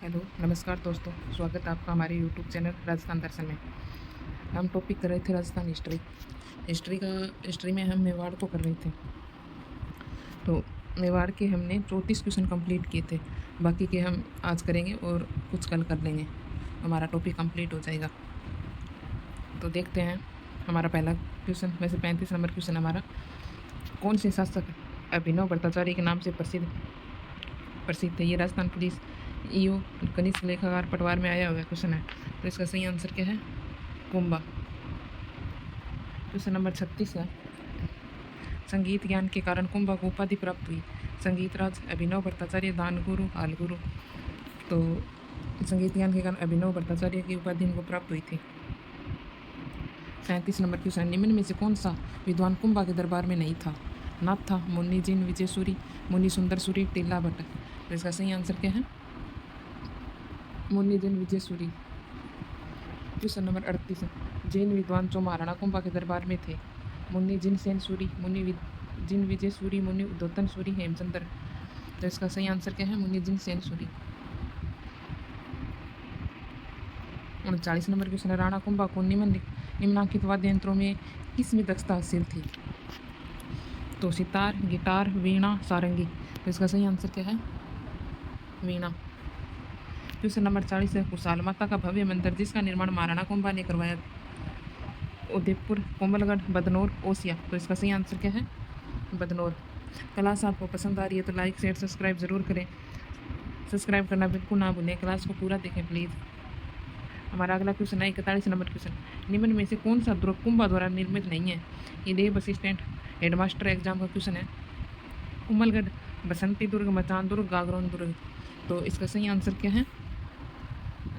Hello नमस्कार दोस्तों, स्वागत है आपका हमारे यूट्यूब चैनल राजस्थान दर्शन में। हम टॉपिक कर रहे थे राजस्थान हिस्ट्री में हम मेवाड़ को कर रहे थे। तो मेवाड़ के हमने 34 क्वेश्चन कंप्लीट किए थे। बाकी के हम आज करेंगे और कुछ कल कर लेंगे, हमारा टॉपिक कंप्लीट हो जाएगा। तो देखते हैं हमारा पहला क्वेश्चन। वैसे 35 नंबर क्वेश्चन हमारा, कौन से शासक अभिनव भट्टाचार्य के नाम से प्रसिद्ध है? ये राजस्थान पुलिस ईओ कनिष्ठ लेखाकार पटवार में आया हुआ क्वेश्चन है। तो इसका सही आंसर क्या है? कुंभा। क्वेश्चन नंबर 36 है, संगीत ज्ञान के कारण कुंभा को उपाधि प्राप्त हुई। संगीत राज, अभिनव भट्टाचार्य, दान गुरु, हाल गुरु। तो संगीत ज्ञान के कारण अभिनव भट्टाचार्य की उपाधि इनको प्राप्त हुई थी। 37 नंबर क्वेश्चन, निम्न में से कौन सा विद्वान कुंभा के दरबार में नहीं था? नाथ था, मुन्नी जिन विजय सूरी, मुनि सुंदर सूरी, टीला भट्ट। तो इसका सही आंसर क्या है? मुन्नी जिन विजय सूरी। क्वेश्चन नंबर 38 है, जैन विद्वान जो महाराणा कुंभा के दरबार में थे? मुन्नी जिन सेन सूरी, जिन विजय सूरी, मुनि उद्योतन सूरी, हेमचंद्र। तो इसका सही आंसर क्या है? मुन्नी जिन सेन सूरी। 39 नंबर क्वेश्चन है, राणा कुंभा को निम्नलिखित वाद्य यंत्रों में किसमें दक्षता हासिल थी? तो सितार, गिटार, वीणा, सारंगी। तो इसका सही आंसर क्या है? वीणा। क्वेश्चन नंबर 40 है, कुशाल माता का भव्य मंदिर जिसका निर्माण महाराणा कुंभा ने करवाया? उदयपुर, कोमलगढ़, बदनौर, ओसिया। तो इसका सही आंसर क्या है? बदनौर। क्लास आपको पसंद आ रही है तो लाइक शेयर सब्सक्राइब ज़रूर करें। सब्सक्राइब करना बिल्कुल ना भूलें, क्लास को पूरा देखें प्लीज़। हमारा अगला क्वेश्चन है 41 नंबर क्वेश्चन, निम्न में से कौन सा दुर्ग कुंभा द्वारा निर्मित नहीं है? ये लेब असिस्टेंट, हेडमास्टर एग्जाम का क्वेश्चन है। कोमलगढ़, बसंती दुर्ग, मचान दुर्ग, गागरोन दुर्ग। तो इसका सही आंसर क्या है?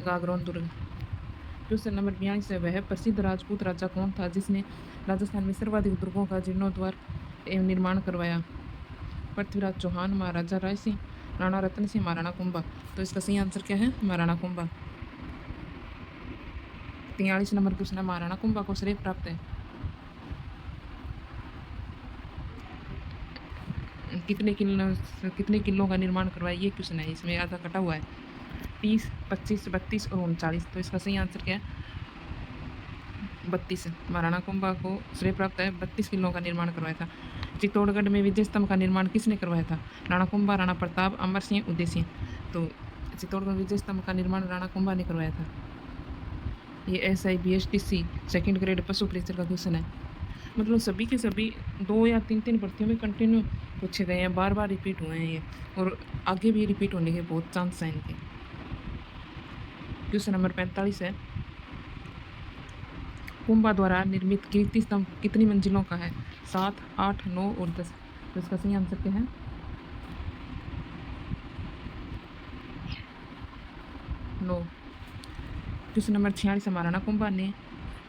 गागरोन दुर्ग। क्वेश्चन नंबर 42 है, वह प्रसिद्ध राजपूत राजा कौन था जिसने राजस्थान में सर्वाधिक दुर्गों का जीर्णोद्धार एवं निर्माण करवाया? पृथ्वीराज चौहान, महाराजा राय सिंह, राणा रतन सिंह, महाराणा कुंभा। तो इसका सही आंसर क्या है? महाराणा कुंभा। 43 नंबर क्वेश्चन है, महाराणा कुंभा को श्रेय प्राप्त है कितने किलों का निर्माण करवाया? ये क्वेश्चन है, इसमें आधा कटा हुआ है। 30, 25, 32 और 39। तो इसका सही आंसर क्या है? 32। महाराणा कुंभा को श्रेय प्राप्त है 32 किलों का निर्माण करवाया था। चित्तौड़गढ़ में विजय स्तंभ का निर्माण किसने करवाया था? राणा कुंभा, राणा प्रताप, अमर सिंह, उदय सिंह। तो चित्तौड़गढ़ विजय स्तंभ का निर्माण राणा कुंभा ने करवाया था। ये SI BSTC सेकेंड ग्रेड पशु परीक्षण का क्वेश्चन है। मतलब सभी के सभी 2 या 3 भर्तियों में कंटिन्यू पूछे गए हैं, बार बार रिपीट हुए हैं ये, और आगे भी रिपीट होने के बहुत चांस हैं इनके। क्वेश्चन नंबर 45 है, कुंभा द्वारा निर्मित कीर्ति स्तंभ कितनी मंजिलों का है? 7, 8, 9 और 10। तो इसका सही आंसर क्या है? 9। क्वेश्चन नंबर 46, महाराणा कुंभा ने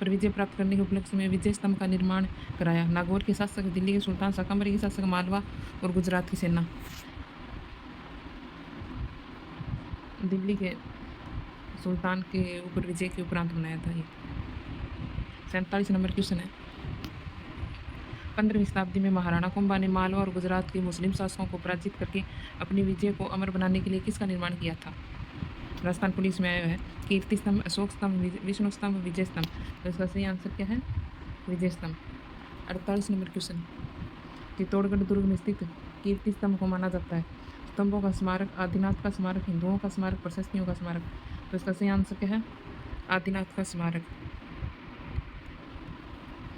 पर विजय प्राप्त करने के उपलक्ष्य में विजय स्तंभ का निर्माण कराया? नागौर के शासक, दिल्ली के सुल्तान, शाकंभरी के शासक, मालवा और गुजरात की सेना। दिल्ली के सुल्तान के ऊपर विजय के उपरांत बनाया था ये। 47 नंबर क्वेश्चन है, 15वीं शताब्दी में महाराणा कुंभा ने मालवा और गुजरात के मुस्लिम शासकों को पराजित करके अपनी विजय को अमर बनाने के लिए किसका निर्माण किया था? राजस्थान पुलिस में आया है। कीर्ति स्तंभ, अशोक स्तंभ, विष्णु स्तंभ, विजय स्तंभ। तो इसका सही आंसर क्या है? विजय स्तंभ। 48 नंबर क्वेश्चन, चित्तौड़गढ़ दुर्ग में स्थित कीर्ति स्तंभ को माना जाता है? स्तंभों का स्मारक, आदिनाथ का स्मारक, हिंदुओं का स्मारक, प्रशस्तियों का स्मारक। तो इसका सही आंसर क्या है? आदिनाथ का स्मारक।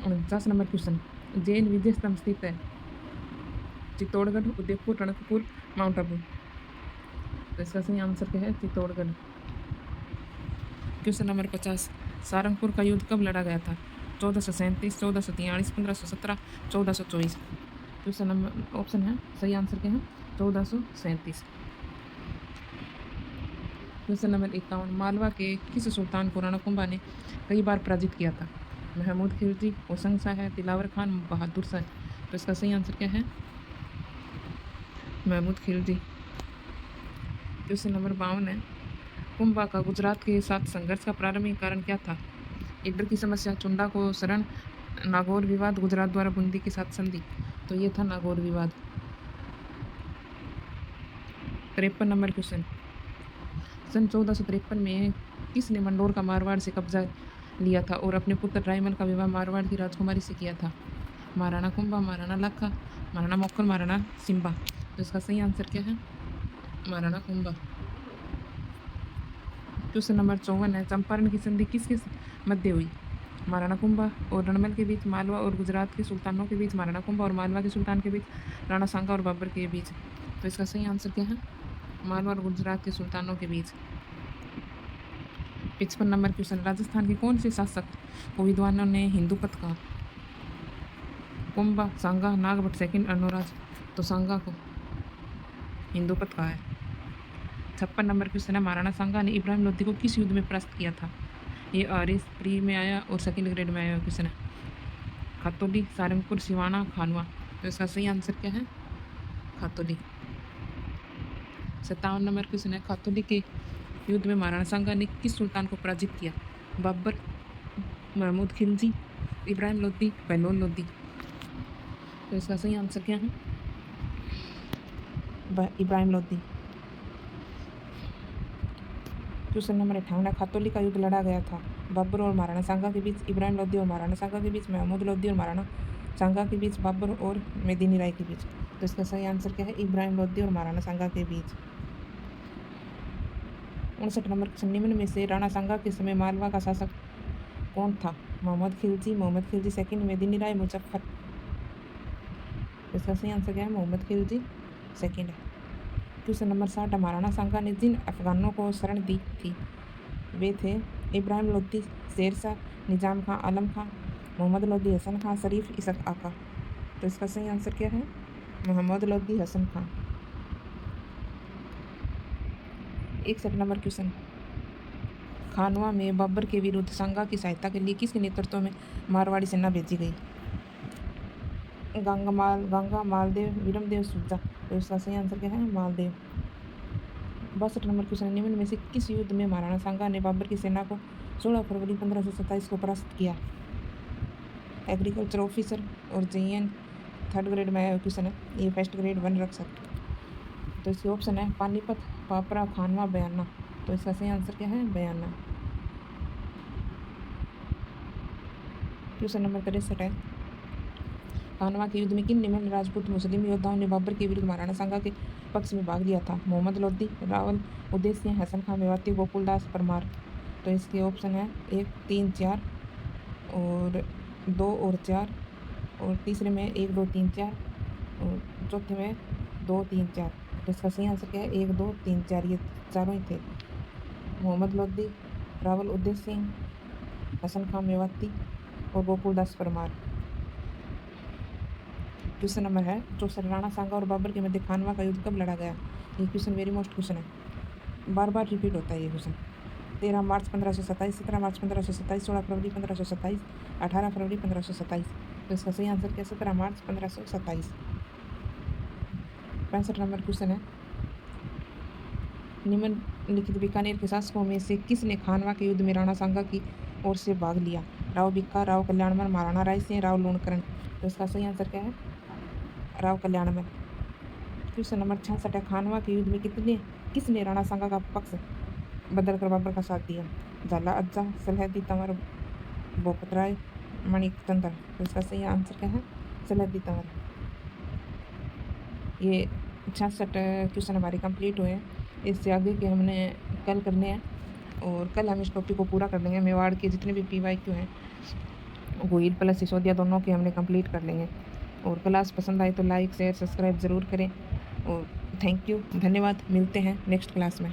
49 नंबर क्वेश्चन, जैन विजय स्तंभ स्थित है? चित्तौड़गढ़, उदयपुर, टनकपुर, माउंट आबू। तो इसका सही आंसर क्या है? चित्तौड़गढ़। क्वेश्चन नंबर 50, सारंगपुर का युद्ध कब लड़ा गया था? 1437, 1443, 1517, 1424। क्वेश्चन नंबर ऑप्शन है, सही आंसर क्या है? 1437। क्वेश्चन नंबर 51, मालवा के किस सुल्तान को राणा कुंभा ने कई बार पराजित किया था? महमूद खिलजी, होशंग शाह है, दिलावर खान, बहादुर शाह। तो इसका सही आंसर क्या है? महमूद खिलजी। क्वेश्चन नंबर 52 है, कुंभा का गुजरात के साथ संघर्ष का प्रारंभिक कारण क्या था? ईडर की समस्या, चुंडा को शरण, नागौर विवाद, गुजरात द्वारा बूंदी के साथ संधि। तो ये था नागौर विवाद। 53 नंबर क्वेश्चन, सन 1453 में किसने मंडोर का मारवाड़ से कब्जा लिया था और अपने पुत्र रायमल का विवाह मारवाड़ की राजकुमारी से किया था? महाराणा कुंभा, महाराणा लखा, महाराणा मक्खन, महाराणा सिम्बा। तो इसका सही आंसर क्या है? महाराणा कुंभा। क्वेश्चन नंबर 54 है, चंपारण की संधि किसके मध्य हुई? महाराणा कुंभा और रणमल के बीच, मालवा और गुजरात के सुल्तानों के बीच, महाराणा कुंभा और मालवा के सुल्तान के बीच, राणा सांगा और बाबर के बीच। तो इसका सही आंसर क्या है? मालवा और गुजरात के सुल्तानों के बीच। 55 नंबर क्वेश्चन, राजस्थान के कौन से शासक को विद्वानों ने हिंदू पथ कहा? कुंभा, सांगा, नागभट्ट सेकंड, अनोराज। तो सांगा को हिंदू पथ कहा है। 56 नंबर क्वेश्चन है, महाराणा सांगा ने इब्राहिम लोधी को किस युद्ध में परास्त किया था? ये आरएस प्री में आया और सेकंड ग्रेड में आया क्वेश्चन है। खातौली, सारंगपुर, सिवाना, खानवा। तो इसका सही आंसर क्या है? खातौली। 57 नंबर क्वेश्चन है, खातौली के युद्ध में महाराणा सांगा ने किस सुल्तान को पराजित किया? बाबर, महमूद खिलजी, इब्राहिम लोधी, बहलोल लोधी। तो इसका सही आंसर क्या है? इब्राहिम लोधी। क्वेश्चन नंबर 58, खातौली का युद्ध लड़ा गया था बाबर और महाराणा सांगा के बीच, इब्राहिम लोधी और महाराणा सांगा के बीच, महमूद लोधी और महाराणा सांगा के बीच, बाबर और मेदिनी राय के बीच। तो इसका सही आंसर क्या है? इब्राहिम लोधी और महाराणा सांगा के बीच। 59 नंबर क्वेश्चन, निम्न में से राणा सांगा के समय मालवा का शासक कौन था? मोहम्मद खिलजी सेकंड, मेदिनी राय, मुजफ्फर। इसका सही आंसर क्या है? मोहम्मद खिलजी सेकंड है। क्वेश्चन नंबर 60, महाराणा सांगा ने जिन अफगानों को शरण दी थी वे थे इब्राहिम लोधी, शेरशाह, निजाम खां, आलम खां, मोहम्मद लोधी, हसन खां, शरीफ, इसक आका। तो इसका सही आंसर क्या है? मोहम्मद लोधी, हसन खां। 61 नंबर क्वेश्चन, खानवा में बाबर के विरुद्ध सांगा की सहायता के लिए किसके नेतृत्व में मारवाड़ी सेना भेजी गई? गंगा, मालदेव, विरमदेव, सुजा। तो इसका सही आंसर क्या है? मालदेव। 62 नंबर क्वेश्चन, निम्न में से किस युद्ध में महाराणा सांगा ने बाबर की सेना को 16 फरवरी 1527 को परास्त किया? एग्रीकल्चर ऑफिसर और JN थर्ड ग्रेड में आया क्वेश्चन है, ये फर्स्ट ग्रेड 1 रख सकते। तो इसके ऑप्शन है पानीपत, पापरा, खानवा, बयाना। तो इसका सही आंसर क्या है? बयाना। क्वेश्चन नंबर 63 है, खानवा के युद्ध में किन निम्न राजपूत मुस्लिम योद्धाओं ने बाबर के विरुद्ध महाराणा सांगा के पक्ष में भाग लिया था? मोहम्मद लोधी, रावल, उदय सिंह, हसन खां मेवाती, गोकुलदास परमार। तो इसके ऑप्शन है 1, 3, 4 और 2 और 4 और तीसरे में 1, 2, 3, 4 और चौथे में 2, 3, 4। तो इसका सही आंसर क्या है? 1, 2, 3, 4 ये चारों ही थे। मोहम्मद लोधी, रावल, उदय सिंह, हसन खां मेवाती और गोकुलदास परमार। क्वेश्चन नंबर है 64, राणा सांगा और बाबर के मध्य खानवा का युद्ध कब लड़ा गया? ये क्वेश्चन वेरी मोस्ट क्वेश्चन है, बार बार रिपीट होता है ये क्वेश्चन। 13 मार्च 1527, 17 मार्च 1527, 16 फरवरी 1527, 18 फरवरी 1527। तो इसका सही आंसर क्या? 17 मार्च 1527। 65 नंबर क्वेश्चन है, निम्नलिखित बीकानेर के शासकों में से किसने खानवा के युद्ध में राणा सांगा की ओर से भाग लिया? राव भिक्का, राव कल्याणमल, महाराणा राय सिंह, राव लूणकरण। तो इसका सही आंसर क्या है? राव कल्याणमल। क्वेश्चन नंबर 66 है, खानवा के युद्ध में किसने राणा सांगा का पक्ष बदलकर बाबर का साथ दिया? झाला अज्जा, सलहदी तंवर, भोपत राय, मणिक तंत्र। तो इसका सही आंसर क्या है? सलहदी तंवर। ये 66 क्वेश्चन हमारे कंप्लीट हुए हैं। इससे आगे के हमने कल करने हैं और कल हम इस टॉपिक को पूरा कर लेंगे। मेवाड़ के जितने भी PYQ हैं गोहिल प्लस सिसोदिया दोनों के हमने कंप्लीट कर लेंगे। और क्लास पसंद आए तो लाइक, शेयर, सब्सक्राइब ज़रूर करें। और थैंक यू, धन्यवाद। मिलते हैं नेक्स्ट क्लास में।